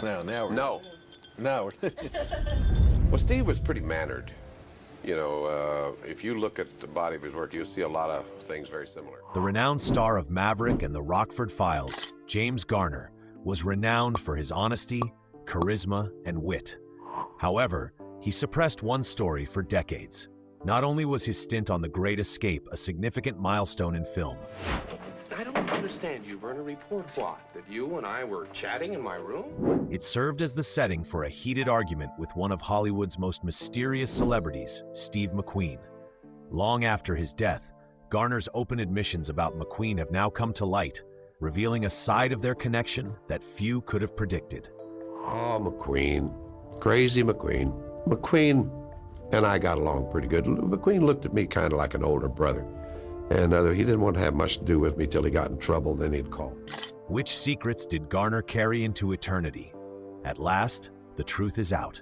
Now we're... No. Now we're... Well, Steve was pretty mannered. You know, if you look at the body of his work, you'll see a lot of things very similar. The renowned star of Maverick and the Rockford Files, James Garner, was renowned for his honesty, charisma, and wit. However, he suppressed one story for decades. Not only was his stint on The Great Escape a significant milestone in film, I don't understand you, Werner. Report what? That you and I were chatting in my room? it served as the setting for a heated argument with one of Hollywood's most mysterious celebrities, Steve McQueen. Long after his death, Garner's open admissions about McQueen have now come to light, revealing a side of their connection that few could have predicted. Oh, McQueen. Crazy McQueen. McQueen and I got along pretty good. McQueen looked at me kind of like an older brother. And he didn't want to have much to do with me till he got in trouble, then he'd call. Which secrets did Garner carry into eternity? At last, the truth is out.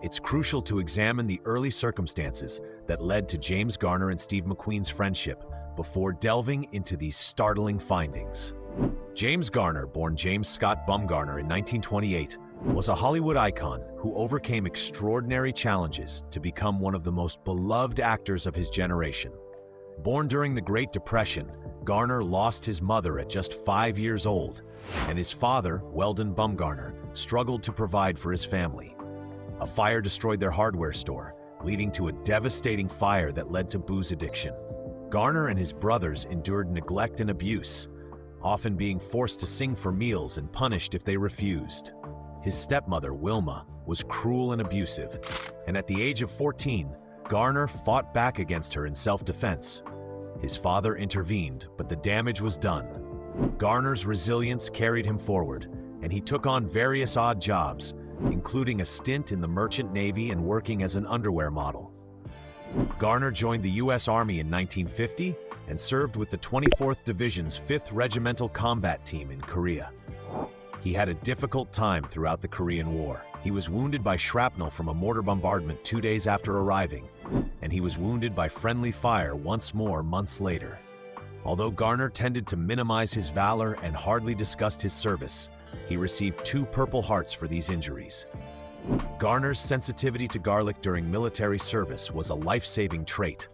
It's crucial to examine the early circumstances that led to James Garner and Steve McQueen's friendship before delving into these startling findings. James Garner, born James Scott Bumgarner in 1928, was a Hollywood icon who overcame extraordinary challenges to become one of the most beloved actors of his generation. Born during the Great Depression, Garner lost his mother at just 5 years old, and his father, Weldon Bumgarner, struggled to provide for his family. A fire destroyed their hardware store, leading to a devastating fire that led to booze addiction. Garner and his brothers endured neglect and abuse, often being forced to sing for meals and punished if they refused. His stepmother, Wilma, was cruel and abusive, and at the age of 14, Garner fought back against her in self-defense. His father intervened, but the damage was done. Garner's resilience carried him forward, and he took on various odd jobs, including a stint in the Merchant Navy and working as an underwear model. Garner joined the U.S. Army in 1950 and served with the 24th Division's 5th Regimental Combat Team in Korea. He had a difficult time throughout the Korean War. He was wounded by shrapnel from a mortar bombardment 2 days after arriving, and he was wounded by friendly fire once more months later. Although Garner tended to minimize his valor and hardly discussed his service, he received 2 Purple Hearts for these injuries. Garner's sensitivity to garlic during military service was a life-saving trait.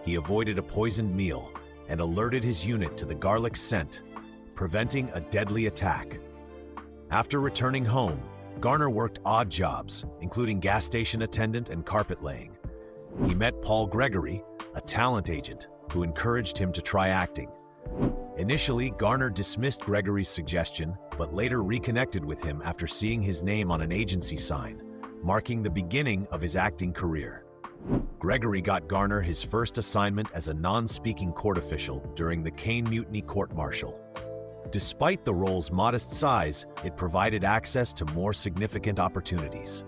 He avoided a poisoned meal and alerted his unit to the garlic scent, preventing a deadly attack. After returning home, Garner worked odd jobs, including gas station attendant and carpet laying. He met Paul Gregory, a talent agent, who encouraged him to try acting. Initially, Garner dismissed Gregory's suggestion, but later reconnected with him after seeing his name on an agency sign, marking the beginning of his acting career. Gregory got Garner his first assignment as a non-speaking court official during the Caine Mutiny court-martial. Despite the role's modest size, it provided access to more significant opportunities.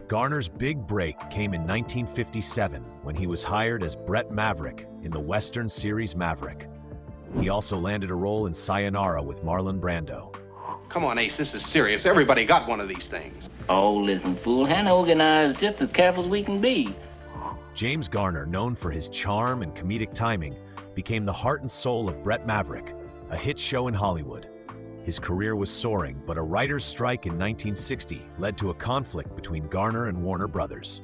Garner's big break came in 1957 when he was hired as Brett Maverick in the Western series Maverick. He also landed a role in Sayonara with Marlon Brando. Come on, Ace, this is serious. Everybody got one of these things. Oh, listen, fool. Hannah organized just as careful as we can be. James Garner, known for his charm and comedic timing, became the heart and soul of Brett Maverick, a hit show in Hollywood. His career was soaring, but a writer's strike in 1960 led to a conflict between Garner and Warner Brothers.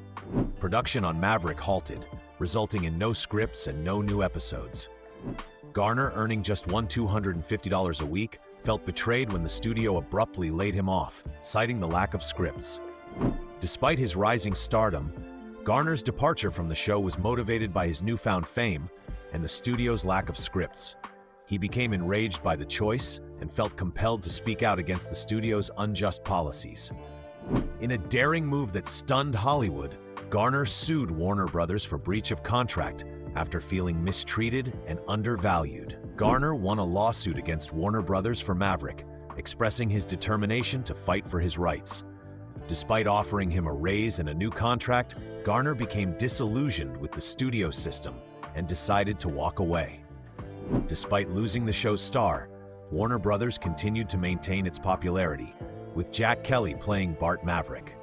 Production on Maverick halted, resulting in no scripts and no new episodes. Garner, earning just $250 a week, felt betrayed when the studio abruptly laid him off, citing the lack of scripts. Despite his rising stardom, Garner's departure from the show was motivated by his newfound fame and the studio's lack of scripts. He became enraged by the choice and felt compelled to speak out against the studio's unjust policies. In a daring move that stunned Hollywood, Garner sued Warner Brothers for breach of contract after feeling mistreated and undervalued. Garner won a lawsuit against Warner Brothers for Maverick, expressing his determination to fight for his rights. Despite offering him a raise and a new contract, Garner became disillusioned with the studio system and decided to walk away. Despite losing the show's star, Warner Brothers continued to maintain its popularity, with Jack Kelly playing Bart Maverick.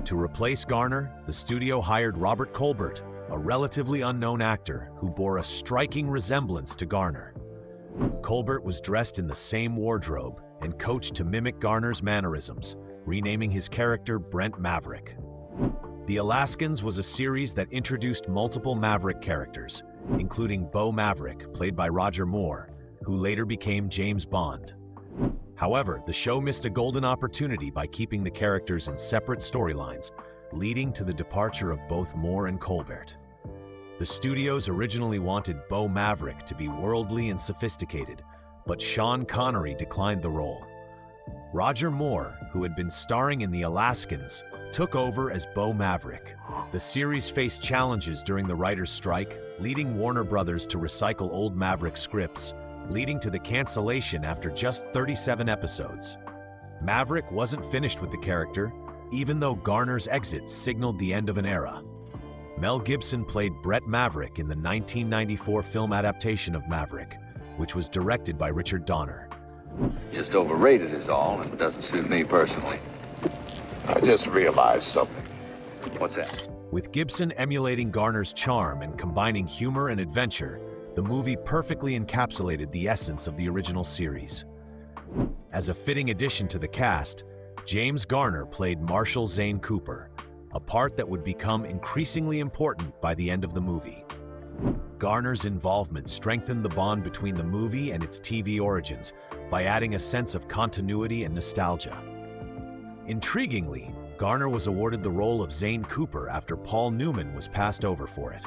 To replace Garner, the studio hired Robert Colbert, a relatively unknown actor who bore a striking resemblance to Garner. Colbert was dressed in the same wardrobe and coached to mimic Garner's mannerisms, renaming his character Brent Maverick. The Alaskans was a series that introduced multiple Maverick characters, including Bo Maverick, played by Roger Moore, who later became James Bond. However, the show missed a golden opportunity by keeping the characters in separate storylines, leading to the departure of both Moore and Colbert. The studios originally wanted Bo Maverick to be worldly and sophisticated, but Sean Connery declined the role. Roger Moore, who had been starring in The Alaskans, took over as Bo Maverick. The series faced challenges during the writers' strike, leading Warner Brothers to recycle old Maverick scripts, leading to the cancellation after just 37 episodes. Maverick wasn't finished with the character, even though Garner's exit signaled the end of an era. Mel Gibson played Brett Maverick in the 1994 film adaptation of Maverick, which was directed by Richard Donner. Just overrated is all, and doesn't suit me personally. I just realized something. What's that? With Gibson emulating Garner's charm and combining humor and adventure, the movie perfectly encapsulated the essence of the original series. As a fitting addition to the cast, James Garner played Marshal Zane Cooper, a part that would become increasingly important by the end of the movie. Garner's involvement strengthened the bond between the movie and its TV origins by adding a sense of continuity and nostalgia. Intriguingly, Garner was awarded the role of Zane Cooper after Paul Newman was passed over for it.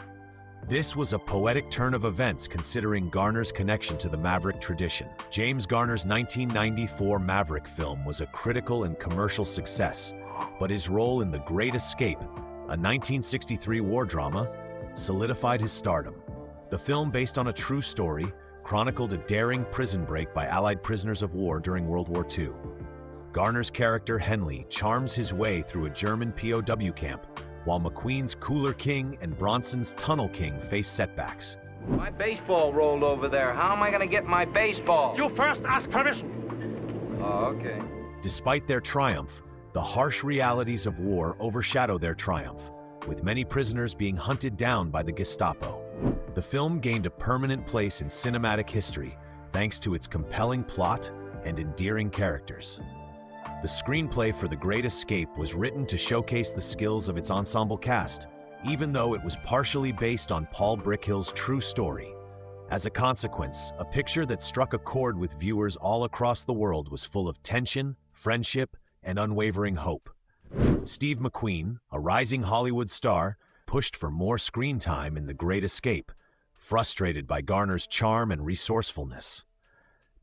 This was a poetic turn of events considering Garner's connection to the Maverick tradition. James Garner's 1994 Maverick film was a critical and commercial success, but his role in The Great Escape, a 1963 war drama, solidified his stardom. The film, based on a true story, chronicled a daring prison break by Allied prisoners of war during World War II. Garner's character, Henley, charms his way through a German POW camp, while McQueen's Cooler King and Bronson's Tunnel King face setbacks. My baseball rolled over there. How am I gonna get my baseball? You first ask permission. Oh, okay. Despite their triumph, the harsh realities of war overshadow their triumph, with many prisoners being hunted down by the Gestapo. The film gained a permanent place in cinematic history thanks to its compelling plot and endearing characters. The screenplay for The Great Escape was written to showcase the skills of its ensemble cast, even though it was partially based on Paul Brickhill's true story. As a consequence, a picture that struck a chord with viewers all across the world was full of tension, friendship, and unwavering hope. Steve McQueen, a rising Hollywood star, pushed for more screen time in The Great Escape, frustrated by Garner's charm and resourcefulness.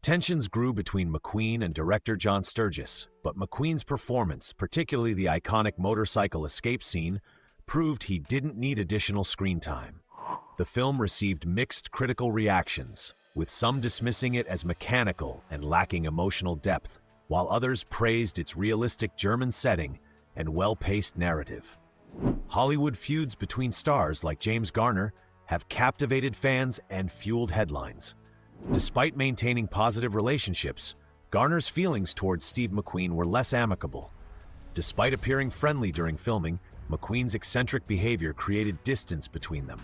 Tensions grew between McQueen and director John Sturges, but McQueen's performance, particularly the iconic motorcycle escape scene, proved he didn't need additional screen time. The film received mixed critical reactions, with some dismissing it as mechanical and lacking emotional depth, while others praised its realistic German setting and well-paced narrative. Hollywood feuds between stars like James Garner have captivated fans and fueled headlines. Despite maintaining positive relationships, Garner's feelings towards Steve McQueen were less amicable. Despite appearing friendly during filming, McQueen's eccentric behavior created distance between them.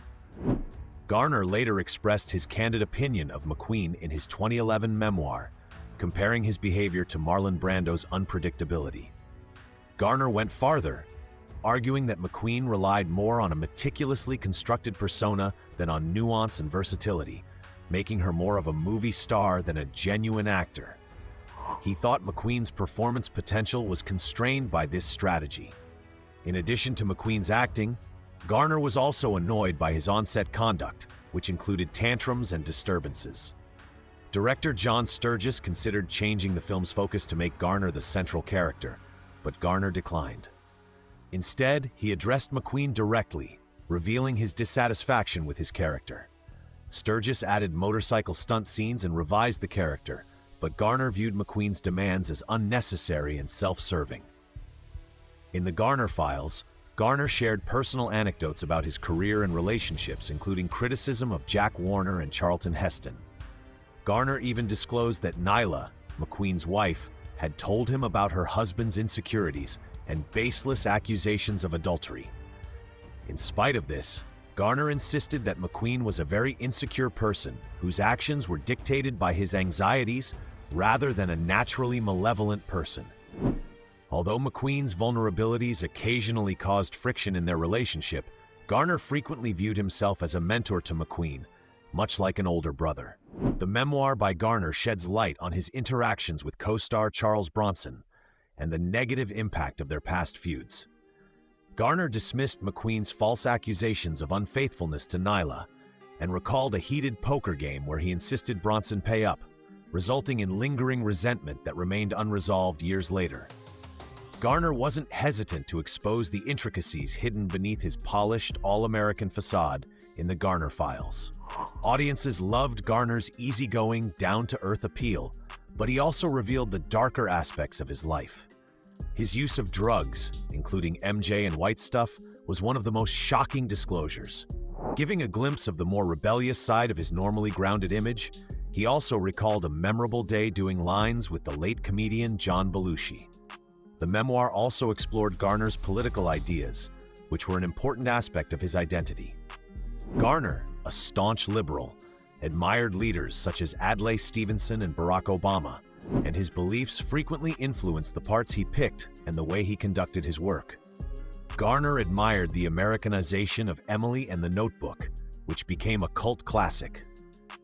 Garner later expressed his candid opinion of McQueen in his 2011 memoir, comparing his behavior to Marlon Brando's unpredictability. Garner went farther, arguing that McQueen relied more on a meticulously constructed persona than on nuance and versatility, making her more of a movie star than a genuine actor. He thought McQueen's performance potential was constrained by this strategy. In addition to McQueen's acting, Garner was also annoyed by his on-set conduct, which included tantrums and disturbances. Director John Sturges considered changing the film's focus to make Garner the central character, but Garner declined. Instead, he addressed McQueen directly, revealing his dissatisfaction with his character. Sturges added motorcycle stunt scenes and revised the character, but Garner viewed McQueen's demands as unnecessary and self-serving. In The Garner Files, Garner shared personal anecdotes about his career and relationships, including criticism of Jack Warner and Charlton Heston. Garner even disclosed that Nyla, McQueen's wife, had told him about her husband's insecurities and baseless accusations of adultery. In spite of this, Garner insisted that McQueen was a very insecure person whose actions were dictated by his anxieties rather than a naturally malevolent person. Although McQueen's vulnerabilities occasionally caused friction in their relationship, Garner frequently viewed himself as a mentor to McQueen, much like an older brother. The memoir by Garner sheds light on his interactions with co-star Charles Bronson and the negative impact of their past feuds. Garner dismissed McQueen's false accusations of unfaithfulness to Nyla and recalled a heated poker game where he insisted Bronson pay up, resulting in lingering resentment that remained unresolved years later. Garner wasn't hesitant to expose the intricacies hidden beneath his polished, all-American facade in the Garner Files. Audiences loved Garner's easygoing, down-to-earth appeal, but he also revealed the darker aspects of his life. His use of drugs, including MJ and white stuff, was one of the most shocking disclosures. Giving a glimpse of the more rebellious side of his normally grounded image, he also recalled a memorable day doing lines with the late comedian John Belushi. The memoir also explored Garner's political ideas, which were an important aspect of his identity. Garner, a staunch liberal, admired leaders such as Adlai Stevenson and Barack Obama, and his beliefs frequently influenced the parts he picked and the way he conducted his work. Garner admired the Americanization of Emily and the Notebook, which became a cult classic.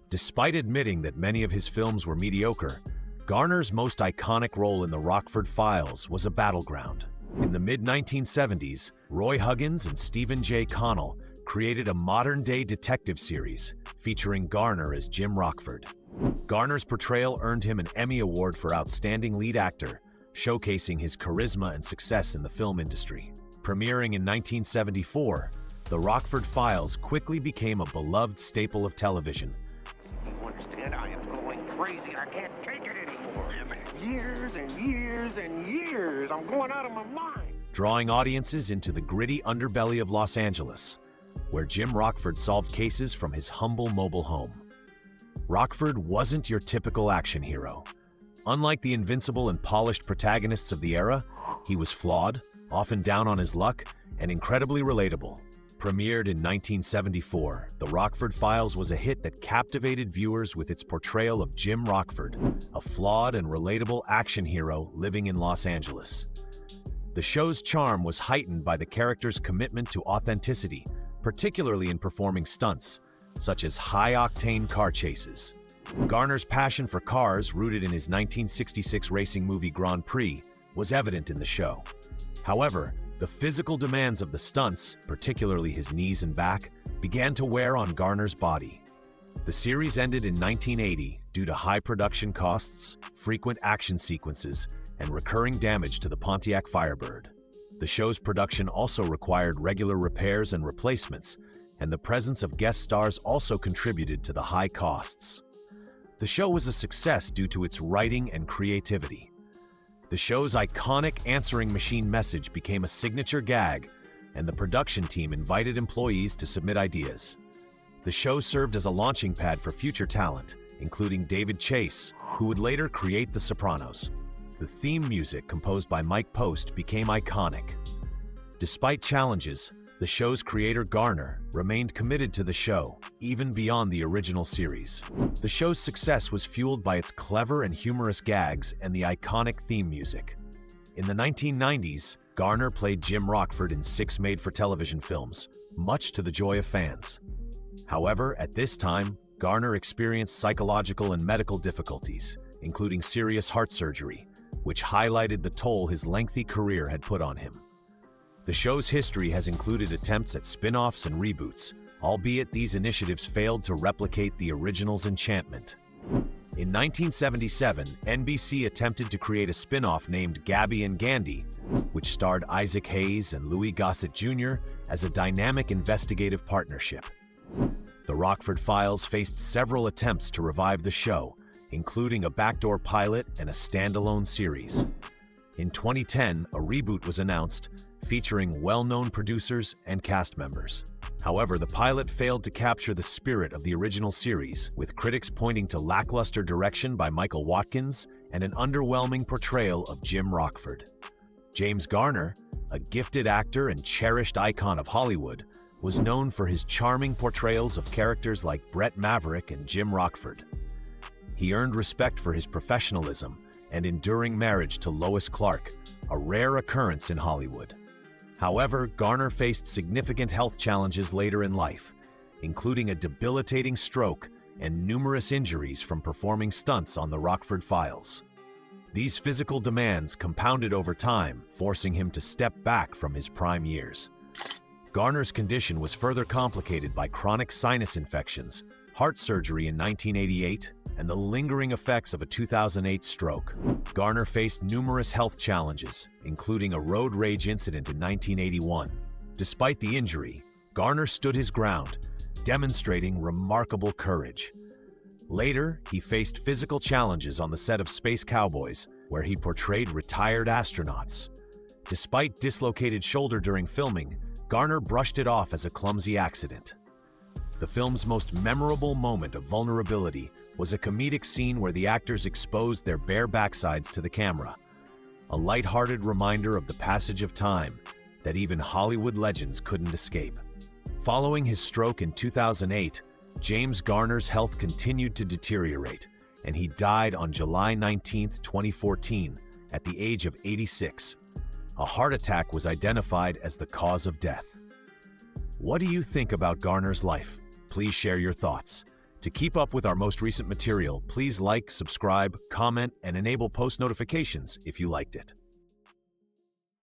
Despite admitting that many of his films were mediocre, Garner's most iconic role in the Rockford Files was a battleground. In the mid-1970s, Roy Huggins and Stephen J. Connell created a modern-day detective series featuring Garner as Jim Rockford. Garner's portrayal earned him an Emmy Award for Outstanding Lead Actor, showcasing his charisma and success in the film industry. Premiering in 1974, The Rockford Files quickly became a beloved staple of television. You understand? I am going crazy. I can't take it anymore. Years and years and years. I'm going out of my mind. Drawing audiences into the gritty underbelly of Los Angeles, where Jim Rockford solved cases from his humble mobile home. Rockford wasn't your typical action hero. Unlike the invincible and polished protagonists of the era, he was flawed, often down on his luck, and incredibly relatable. Premiered in 1974, The Rockford Files was a hit that captivated viewers with its portrayal of Jim Rockford, a flawed and relatable action hero living in Los Angeles. The show's charm was heightened by the character's commitment to authenticity, particularly in performing stunts, such as high-octane car chases. Garner's passion for cars, rooted in his 1966 racing movie Grand Prix, was evident in the show. However, the physical demands of the stunts, particularly his knees and back, began to wear on Garner's body. The series ended in 1980 due to high production costs, frequent action sequences, and recurring damage to the Pontiac Firebird. The show's production also required regular repairs and replacements, and the presence of guest stars also contributed to the high costs. The show was a success due to its writing and creativity. The show's iconic answering machine message became a signature gag, and the production team invited employees to submit ideas. The show served as a launching pad for future talent, including David Chase, who would later create The Sopranos. The theme music, composed by Mike Post, became iconic. Despite challenges, the show's creator Garner remained committed to the show, even beyond the original series. The show's success was fueled by its clever and humorous gags and the iconic theme music. In the 1990s, Garner played Jim Rockford in 6 made-for-television films, much to the joy of fans. However, at this time, Garner experienced psychological and medical difficulties, including serious heart surgery, which highlighted the toll his lengthy career had put on him. The show's history has included attempts at spin-offs and reboots, albeit these initiatives failed to replicate the original's enchantment. In 1977, NBC attempted to create a spin-off named Gabby and Gandy, which starred Isaac Hayes and Louis Gossett Jr. as a dynamic investigative partnership. The Rockford Files faced several attempts to revive the show, including a backdoor pilot and a standalone series. In 2010, a reboot was announced, featuring well-known producers and cast members. However, the pilot failed to capture the spirit of the original series, with critics pointing to lackluster direction by Michael Watkins and an underwhelming portrayal of Jim Rockford. James Garner, a gifted actor and cherished icon of Hollywood, was known for his charming portrayals of characters like Brett Maverick and Jim Rockford. He earned respect for his professionalism and enduring marriage to Lois Clark, a rare occurrence in Hollywood. However, Garner faced significant health challenges later in life, including a debilitating stroke and numerous injuries from performing stunts on the Rockford Files. These physical demands compounded over time, forcing him to step back from his prime years. Garner's condition was further complicated by chronic sinus infections, heart surgery in 1988, and the lingering effects of a 2008 stroke. Garner faced numerous health challenges, including a road rage incident in 1981. Despite the injury, Garner stood his ground, demonstrating remarkable courage. Later, he faced physical challenges on the set of Space Cowboys, where he portrayed retired astronauts. Despite dislocated shoulder during filming, Garner brushed it off as a clumsy accident. The film's most memorable moment of vulnerability was a comedic scene where the actors exposed their bare backsides to the camera, a lighthearted reminder of the passage of time that even Hollywood legends couldn't escape. Following his stroke in 2008, James Garner's health continued to deteriorate, and he died on July 19, 2014, at the age of 86. A heart attack was identified as the cause of death. What do you think about Garner's life? Please share your thoughts. To keep up with our most recent material, please like, subscribe, comment, and enable post notifications if you liked it.